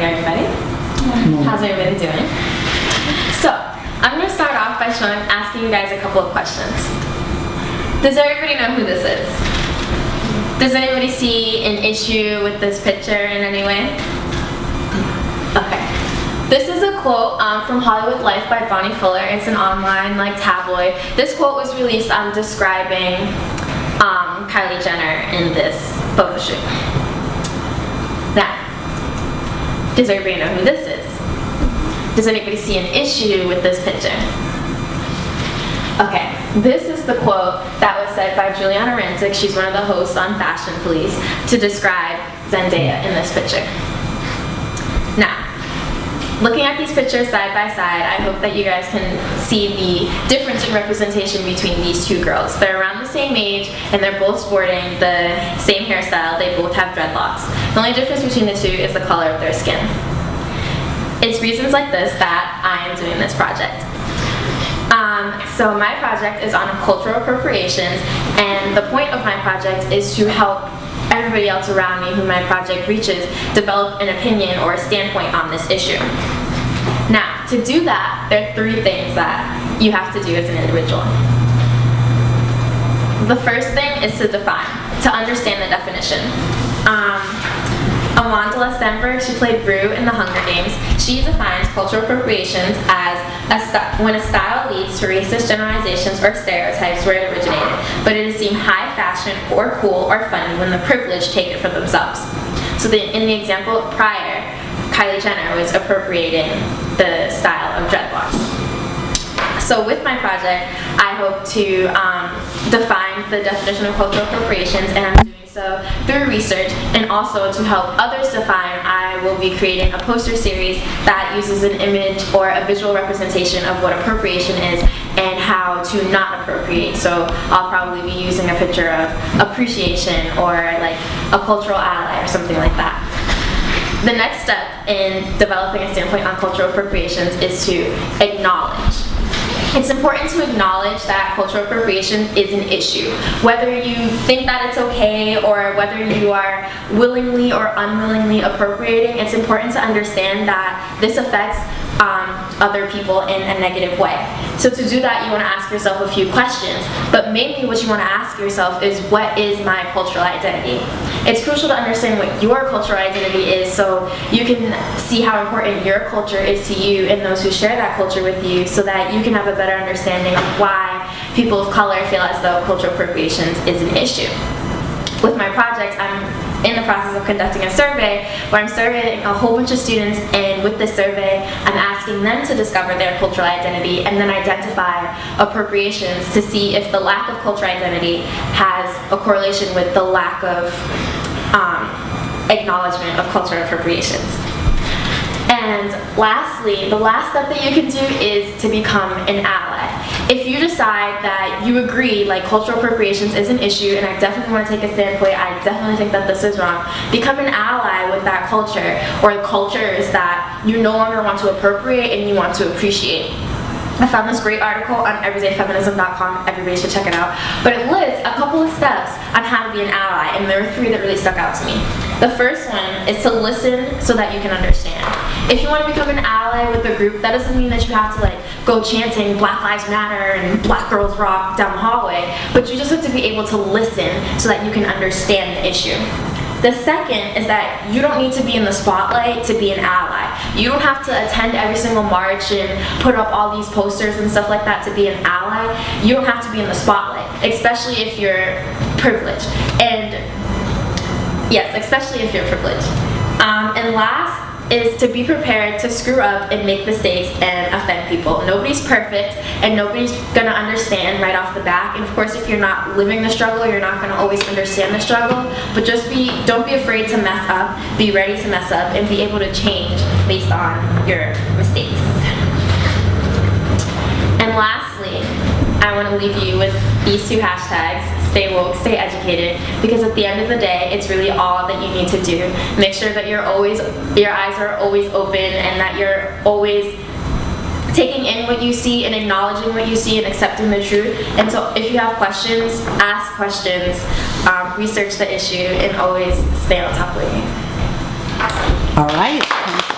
morning, everybody. How's everybody doing? So, I'm going to start off by asking you guys a couple of questions. Does everybody know who this is? Does anybody see an issue with this picture in any way? Okay. This is a quote from Hollywood Life by Bonnie Fuller. It's an online tabloid. This quote was released describing Kylie Jenner in this photo shoot. Now, does everybody know who this is? Does anybody see an issue with this picture? Okay, this is the quote that was said by Juliana Rancic. She's one of the hosts on Fashion Police to describe Zendaya in this picture. Now, looking at these pictures side by side, I hope that you guys can see the difference in representation between these two girls. They're around the same age and they're both sporting the same hairstyle. They both have dreadlocks. The only difference between the two is the color of their skin. It's reasons like this that I am doing this project. So my project is on cultural appropriations, and the point of my project is to help everybody else around me who my project reaches develop an opinion or a standpoint on this issue. Now, to do that, there are three things that you have to do as an individual. The first thing is to define, to understand the definition. Amanda Stenberg, she played Rue in The Hunger Games. She defines cultural appropriations as when a style leads to racist generalizations or stereotypes where it originated, but it is deemed high fashion or cool or funny when the privileged take it for themselves. So in the example prior, Kylie Jenner was appropriating the style of dreadlocks. So with my project, I hope to define the definition of cultural appropriations, and I'm doing so through research, and also to help others define, I will be creating a poster series that uses an image or a visual representation of what appropriation is and how to not appropriate. So I'll probably be using a picture of appreciation or like a cultural ally or something like that. The next step in developing a standpoint on cultural appropriations is to acknowledge. It's important to acknowledge that cultural appropriation is an issue. Whether you think that it's okay or whether you are willingly or unwillingly appropriating, it's important to understand that this affects other people in a negative way. So to do that, you want to ask yourself a few questions, but mainly what you want to ask yourself is, what is my cultural identity? It's crucial to understand what your cultural identity is so you can see how important your culture is to you and those who share that culture with you, so that you can have a better understanding of why people of color feel as though cultural appropriations is an issue. With my project, I'm in the process of conducting a survey where I'm surveying a whole bunch of students, and with this survey, I'm asking them to discover their cultural identity and then identify appropriations to see if the lack of cultural identity has a correlation with the lack of acknowledgement of cultural appropriations. And lastly, the last step that you can do is to become an ally. If you decide that you agree cultural appropriations is an issue, and I definitely want to take a standpoint, I definitely think that this is wrong, become an ally with that culture or cultures that you no longer want to appropriate and you want to appreciate. I found this great article on everydayfeminism.com, everybody should check it out, but it lists a couple of steps on how to be an ally, and there were three that really stuck out to me. The first one is to listen so that you can understand. If you want to become an ally with a group, that doesn't mean that you have to go chanting Black Lives Matter and Black Girls Rock down the hallway, but you just have to be able to listen so that you can understand the issue. The second is that you don't need to be in the spotlight to be an ally. You don't have to attend every single march and put up all these posters and stuff like that to be an ally. You don't have to be in the spotlight, especially if you're privileged. And yes, especially if you're privileged. And last is to be prepared to screw up and make mistakes and offend people. Nobody's perfect, and nobody's gonna understand right off the bat. And of course, if you're not living the struggle, you're not gonna always understand the struggle. But don't be afraid to mess up. Be ready to mess up and be able to change based on your mistakes. And lastly, I want to leave you with these two hashtags: stay woke, stay educated, because at the end of the day, it's really all that you need to do. Make sure that your eyes are always open, and that you're always taking in what you see and acknowledging what you see and accepting the truth. And so if you have questions, ask questions, research the issue, and always stay on top of it. All right.